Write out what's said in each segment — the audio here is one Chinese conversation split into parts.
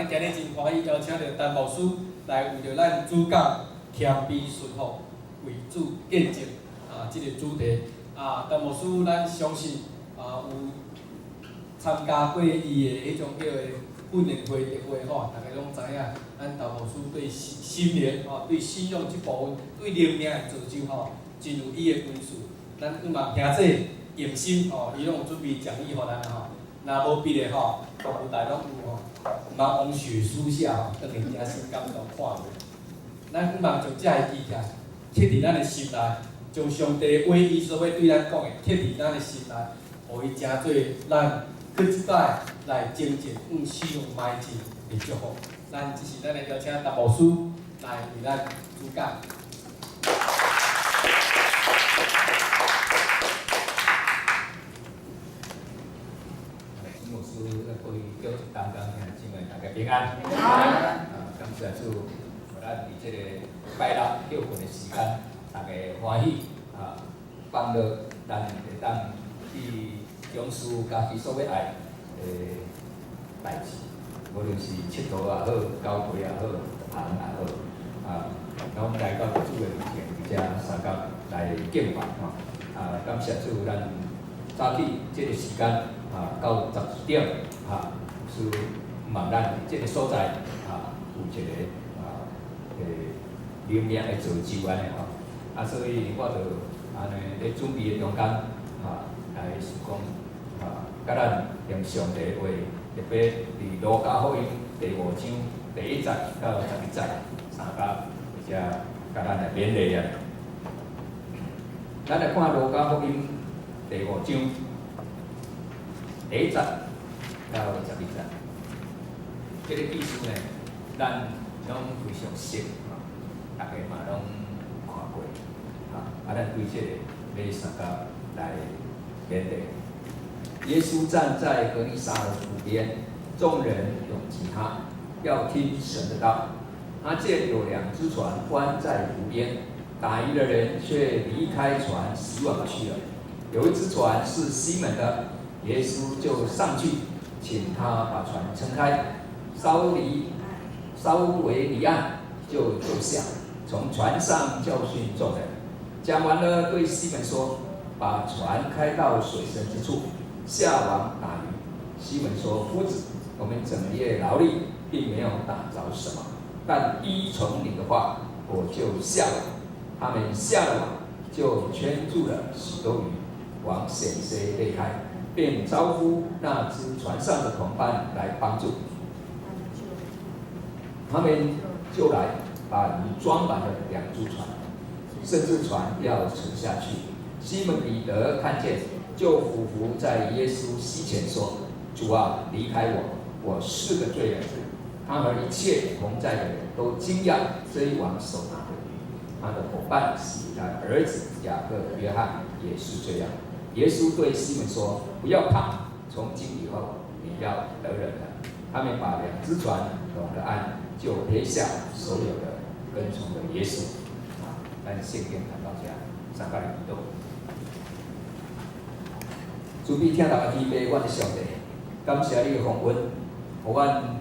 今日真欢喜邀请到陈牧师来为着咱主讲谦卑顺服为主见证这个主题陈牧师，咱相信有参加过伊的迄种叫的训练会、特会大家拢知影，咱陈牧师对心灵对信仰这部分、对灵命的造就真有伊的本事。咱希望听这用心伊拢有准备讲义互咱若无笔的服务台拢有毋茫往血书写等下惊心感动看落。咱希望将这个记起来，刻伫咱的心内，将上帝话伊所要对咱讲的刻伫咱的心内，互伊成做咱去即摆来精进使用迈进的祝福。咱即是咱的邀请陈牧师来为咱主讲。牧师要开叫一当讲，请问大家平安。平安。感谢主，互咱伫即个拜六休困的时间，大家欢喜放落咱会当去从事家己所要爱的代志，无论是佚佗也好，交陪也好，行也好，拢来到主的面前，而且三角来敬拜感谢主，咱早起即个时间到11点是望咱即个所在有一个灵命的造就安尼所以我就安尼咧准备的中间来是讲甲咱用上帝的话，特别伫路加福音第5章第1节到11节三角，而且甲咱来勉励咱来看路加福音第5章第1节到12节，这个意思呢，咱拢非常熟大家嘛拢看过咱对这个要三角来勉励。耶稣站在格尼撒的湖边，众人拥挤他，要听神的道。他见有2只船关在湖边，打鱼的人却离开船洗网去了。有一只船是西门的，耶稣就上去，请他把船撑开，稍微离岸，就坐下，从船上教训众人。讲完了，对西门说：“把船开到水深之处，下网打鱼。”西门说：“夫子，我们整夜劳力，并没有打着什么，但依从你的话，我就下网。”他们下了网，就圈住了许多鱼，网险些裂开，便招呼那只船上的同伴来帮助。他们就来把鱼装满了2只船，甚至船要沉下去。西门彼得看见，就俯伏在耶稣膝前说：“主啊，离开我，我是个罪人。”他和一切同在的人都惊讶追往手拿的鱼。他的伙伴是他儿子雅各、约翰，也是这样。耶稣对西门说：“不要怕，从今以后你要得人了。”他们把2只船拢了岸，就撇下所有的，跟从了耶稣。咱圣经谈到这，三角来祈祷。主必听大家祈祷，阮的上帝，感谢你的丰恩，互阮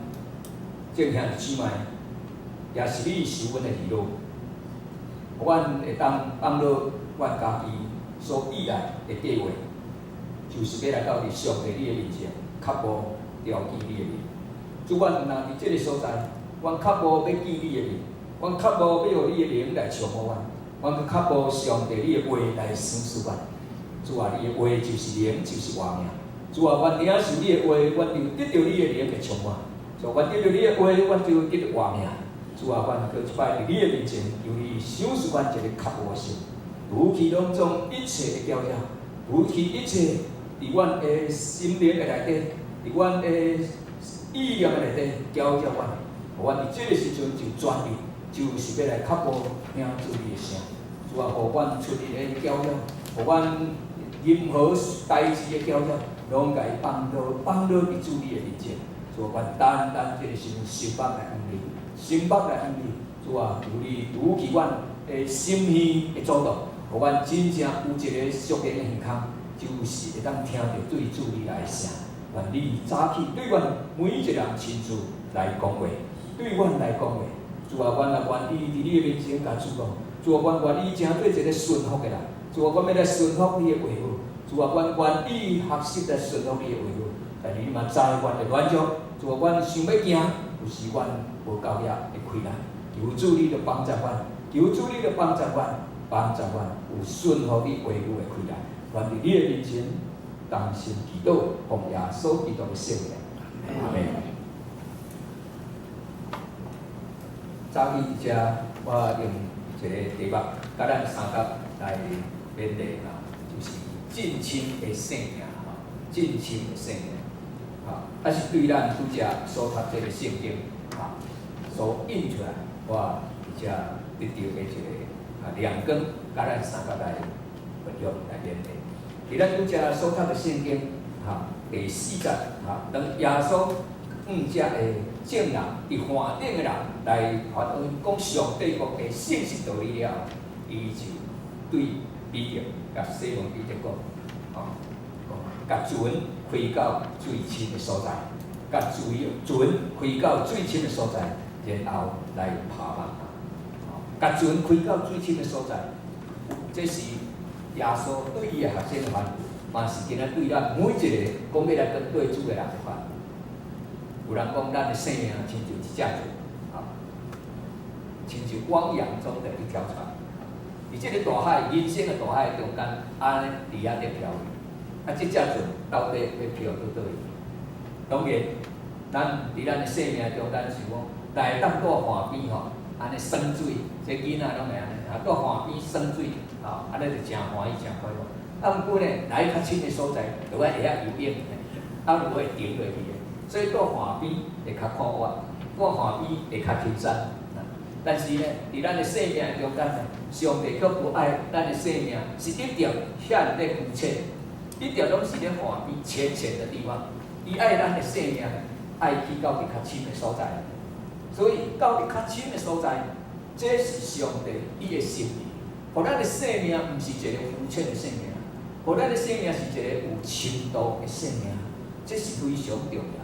正向姊妹，也是你受阮的礼物，互阮会当放落阮家己所以来的计划，就是要来到伫上帝你的面前，确无牢记你的名。主，阮若伫这个所在，阮确无要记你的名，阮确无要用你的名来称呼阮，阮确无上帝你的话来审视阮。主啊，你的话就是灵，就是活命。主啊，阮领受你的话，阮就得到你的灵的充满。所以，阮得到你的话，阮就得到活命。主啊，阮搁一摆伫你的面前，由你赏赐阮一个确无心，除去拢总一切的搅扰，除去一切伫阮的心灵的内底，伫阮的意念的内底搅扰阮。互阮伫这个时阵就专注，就是要来确无听主你的声。主啊，互阮出入的搅扰，互阮任何代志的搅扰，拢甲伊放落伫主你的面前。主啊，阮单单这个心心腹来安利，心腹来安利。主啊，求你除去阮的心虚的阻挡，互阮真正有一个属灵的耳孔，就是会当听到对主你来的声。愿你早起对阮每一个人亲自来讲话，对阮来讲话。主啊，阮也愿意伫你的面前甲主讲，主啊，阮愿意成做一个顺服的人。主啊，阮要来顺服你的话语。主啊，阮愿意学习来顺服你的话语。但是你嘛知阮的软弱，主啊，阮想要行，有时阮无够力会开难。求主你着帮助阮，求主你着帮助阮，帮助阮有顺服你话语的开难。愿伫你的面前，同心祈祷，奉耶稣基督的圣名。阿门。早起遮，我用一个题目，甲咱三角来勉励啊，就是近亲的性命吼，近亲的性命，吼，啊是对咱拄则所读这个圣经，吼，所印出来，我遮得到的一个亮光，甲咱三角来运用来勉励。伫咱拄则所读的圣经，吼，第4节，吼，当耶稣遮的证人，伫环顶的人来发讲上帝国的信息道理了，伊就对彼得甲西门彼得讲，吼，甲船开到最深的所在，甲船开到最深的所在，然后来爬网，甲船开到最深的所在，这是耶稣对伊的学生的反应，嘛是今仔对咱每一个讲要来跟对主的人的反应。有人讲，咱的生命亲像一只船，啊，亲像汪洋中的一条船。伫这个大海，人生的大海中间，安尼伫遐在漂。啊，这只船到底要漂到倒位？当然，咱伫咱的生命中，咱想讲，来当到岸边吼，安尼耍水，这囡仔拢会安尼，啊，到岸边耍水，吼，安尼就真欢喜，真快乐。啊，毋过呢，来较深的所在，就爱会晓游泳，啊，就会沉落去的。所以到岸边会较看活，到岸边会较轻松。但是呢，伫咱的生命中间呢，上帝却不爱咱的生命是一条险在浮沉，一条拢是咧岸边浅浅的地方。伊爱咱的生命呢，爱去到伫较深的所在。所以到伫较深的所在，这是上帝伊的心意。互咱的生命毋是一个浮浅的生命，互咱的生命是一个有深度的生命，这是非常重要。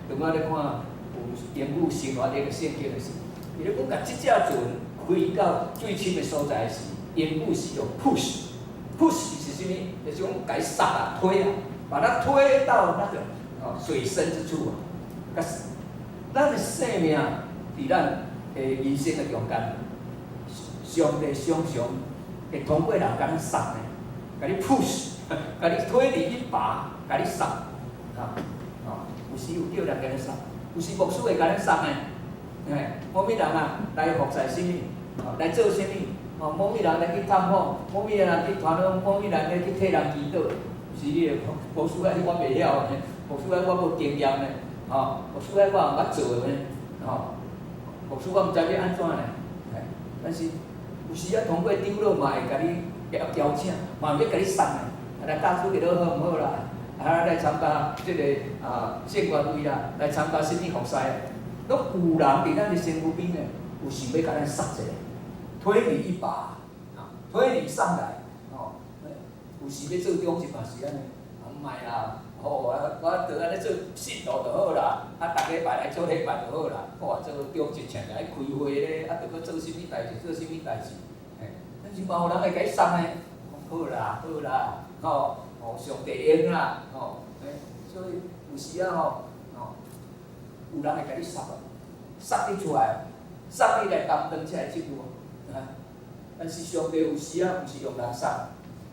当我咧看有英语生活这个圣经的时，伊咧讲甲即只船开到最深的所在时，英语是用 push 是啥物？就是讲甲伊撒啊推啊，把它推到那个水深之处啊。甲咱的生命伫咱的人生的中间，上帝常常会通过人甲咱撒呢，甲你 push， 甲你推入一把，甲你撒啊。有时有叫人甲咱送，有时牧师会甲咱送诶。某物人啊来服侍什么，来做什么？某物人来去探访，某物人去传讲，某物人来去替人祈祷。是你诶，牧师啊，我袂晓诶，牧师啊，我无经验诶，牧师啊，我毋捌做诶，牧师我毋知要安怎咧。但是有时啊，通过长老嘛会甲你邀请，嘛要甲你送诶，来教主祈祷好毋好啦？来参加即个圣官会啦，来参加什么服侍，拢有人伫咱的身躯边咧，有想要甲咱杀一个，推你一把，推你上来，有时要做中心嘛是安尼，毋卖啦，我着安尼做信徒就好啦，逐礼拜来做礼拜就好啦，做中心请来开会咧，着搁做什么代志，做什么代志，但是嘛有人会甲伊送咧，好啦，好啦，上帝应啦，所以有时有人会甲你杀你出来，杀你来担当这个职务，但是上帝有时毋是用人杀，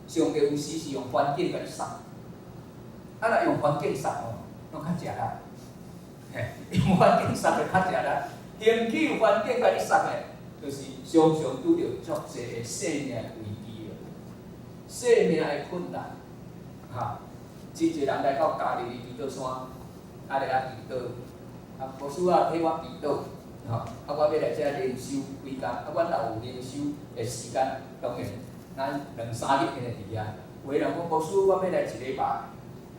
上帝有时是用环境甲你杀，若用环境杀拢较食力，用环境杀就较食力，天气环境甲你杀的，就是常常拄着足侪的生命危机的，生命的困难。真侪人来到家里的祈祷山，来祈祷，牧师啊替我祈祷，我要来遮灵修几工，阮若有灵修的时间，当然咱2-3日安尼伫遐。有个人讲牧师，我要来一礼拜，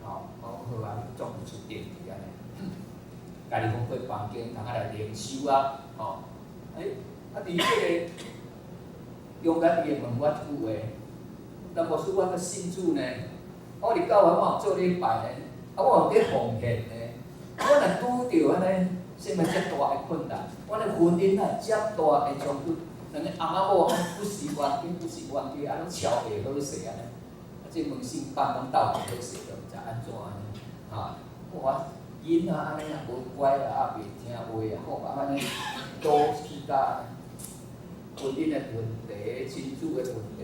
我好啊，总有出店伫安尼，家己讲过房间，通来灵修啊，伫即个勇敢伊会问我一句话，但牧师我个信主呢？我伫教会我做礼拜呢，我有伫奉献呢。我若拄着安尼什么遮大的困难？阮的婚姻啊，遮大的冲突，两个翁仔某不是冤家，不是冤家，啊，拢吵袂好势安尼，啊，这门性办拢斗袂好势，就毋知安怎安尼，啊，我囡仔安尼也无乖啦，啊，袂听话啊，好啊，安尼都起甲婚姻的问题、亲子的问题，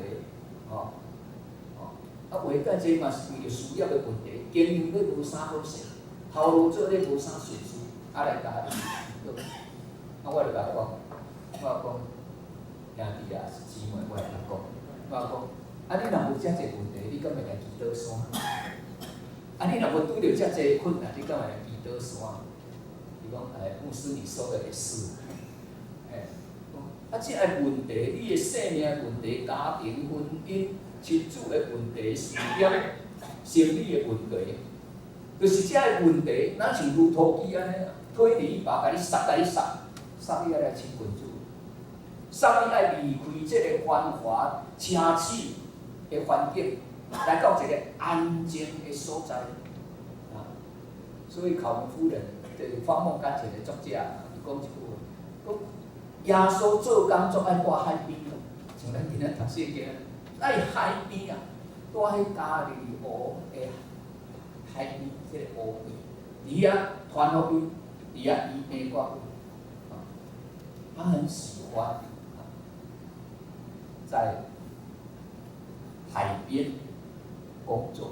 吼，啊，袂甲这嘛是为着事业的问题，经营咧无啥好势，头路做咧无啥顺遂，啊来甲伊，啊我就甲伊讲，我讲兄弟啊是姊妹，我来甲讲，我讲，啊你若无遮济问题，你敢会来祈祷山？啊你若无拄着遮济困难，你敢会来祈祷山？伊讲，牧师你说的也是，啊，即个问题，你的生命问题、家庭、婚姻、亲子的问题、事业、生理的问题，就是遮个问题，哪像如土机安尼，推你一把，甲你杀，杀你来亲群主，杀你爱离开即个繁华奢侈的环境，来到一个安静的所在。啊，所以考文夫人就是访问感情的作者，伊讲一句话，讲。耶稣做工作爱挂海边，像咱今仔读圣经，爱海边啊，住喺加利湖的海边，即个湖边，伊啊传福音，伊啊伊美国，他很喜欢在海边工作，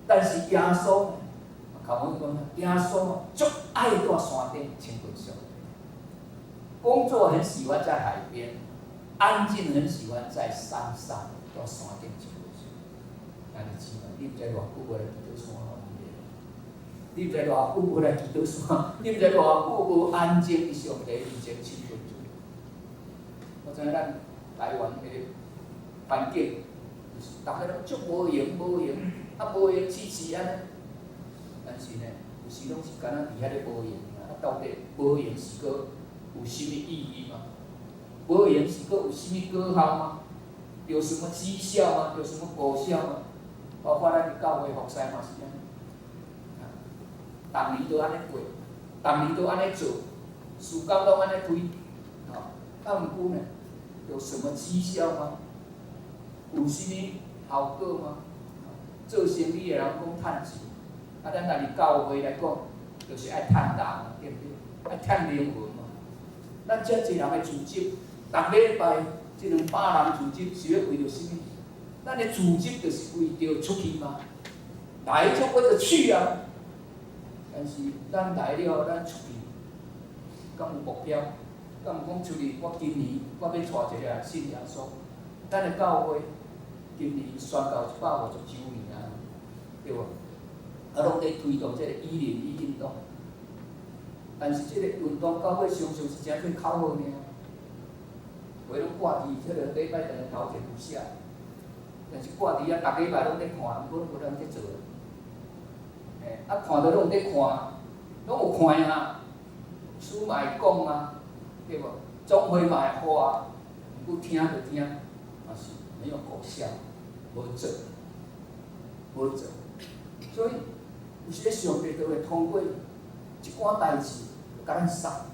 但是耶稣，考文讲，耶稣足爱住山顶亲近上。工作很喜欢在海边，安静很喜欢在山上，到山顶去。安尼知嘛？你毋知偌久无来祈祷山咯？你毋知偌久无来祈祷山？你毋知偌久无安静伫上帝面前亲近主？我知影咱台湾的环境，就是大家拢足无闲，啊无闲痴安尼。但是呢，有时拢是敢若伫遐咧无闲，啊到底无闲是个？有什么意义吗？无闲是阁有什么果效吗？有什么绩效吗？有什么果效吗？包括咱教会服侍嘛是安尼，逐年都安尼过，逐年都安尼做，事工都安尼推，啊毋过呢，有什么绩效吗？有什么效果吗？做生意的人讲趁钱，啊咱家己教会来讲，就是爱趁人，对不对？爱趁灵魂。咱遮济人的组织，逐礼拜即200人组织是要为着什么？咱的组织就是为着出去嘛，来就为着去啊。但是咱来了，咱出去，敢有目标？敢有讲出去？我今年我要带一个人信耶稣。咱的教会今年宣告150周年啊，对无？啊，拢在推动这个101运动。但是即个运动到尾常常是真做口号尔，话拢挂伫即个礼拜堂头前有写，但是挂伫逐礼拜拢在看，毋过无人在做。啊看到拢在看，拢有看啊，书嘛会讲啊，对无？总会嘛会画，毋过听就听，嘛是没有果效，无做，无做。所以有时上帝就会通过一寡代志。甲咱杀，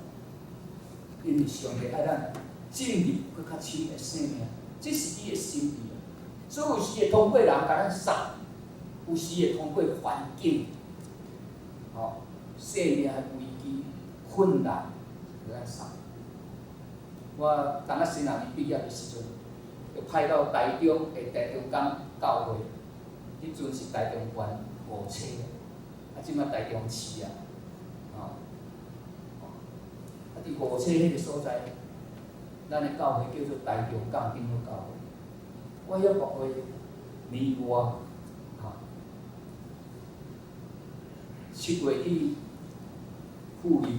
因为上帝爱咱进入搁较深的生命，这是伊的心意。所以有时会通过人甲咱杀，有时会通过环境，生命的危机、困难，甲咱杀。我刚新学年毕业的时阵，就派到台中的台中港教会，迄阵是台中县5车，即摆台中市啊。伫5车迄个所在，咱的教会叫做台中港顶教会。我遐牧会年外7月去赴任，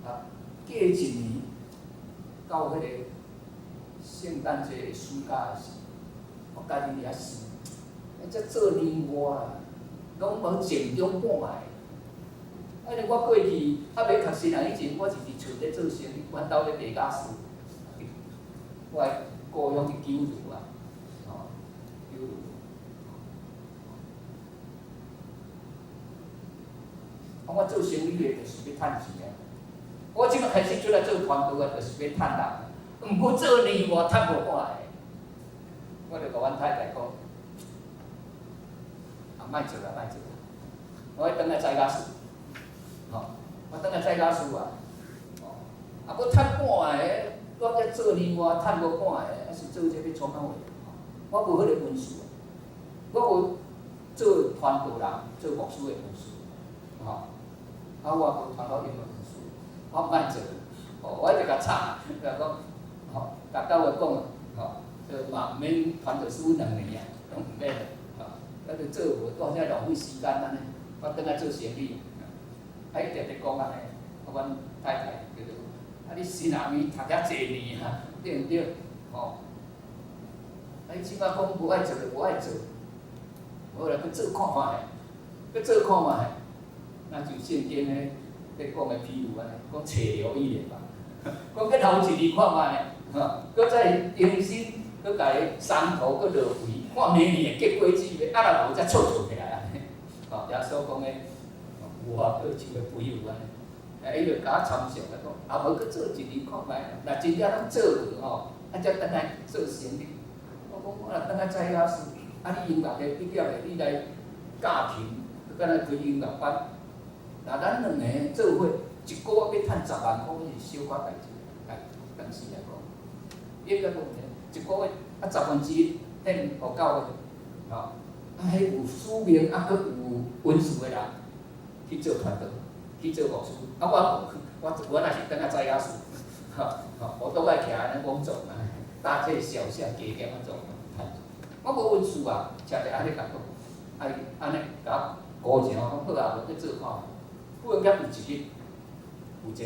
过一年到迄个圣诞节的暑假的时，我家己遐想，才做年外啦，拢无静中半个。安尼我过去还袂读新人以前，我是伫厝咧做生意，阮兜咧卖家私，我的故乡伫九如啊，九如。我做生意的就是要趁钱的。我即摆开始出来做团队啊，就是要趁人，毋过做年外趁无半个。我就甲阮太太讲，莫做啦，莫做啦，我要转来栽家树，我转来栽家树啊，我趁半个，我再做年外趁无半个，还是做这要创啥货？我无迄个本事，我无做传道人，做牧师的本事，我无传到因的本事，我莫做，我就甲吵，甲讲，甲教会讲，就嘛毋免传道书2年啊，拢毋免啦，咱就做无，到遐浪费时间安尼，我转来做生意，伊直直讲安尼，阮太太叫做，你新阿妹读遐济年啊，对毋对？你即摆讲无爱做就无爱做，好啦，去做看卖，去做看卖，那就圣经咧咧讲的譬如安尼，讲切流一年吧，讲去头一年看卖，搁再重新搁家山头搁落肥，看明年的结果子咧，若无才错起来安尼。耶稣讲的，有啊，搁像个肥有安尼，伊就甲我参详来讲，无去做一年看卖，若真正拢做无才转来做生意。我讲我若转来栽雅树，你音乐的毕业的，你来教琴，搁来开音乐班，若咱2个做伙，一个月要趁10万块，是小可代志，当时来讲，应该讲一个月1/10献互教会，迄有使命搁有本事的人去做传道，去做牧师，我若是转来栽雅树，我倒爱徛安尼往总啊。搭这小小加减啊种，我无本事啊，车就安尼甲讲，安尼甲我鼓励我讲好啊，无去做看。忽然间有一日，有一个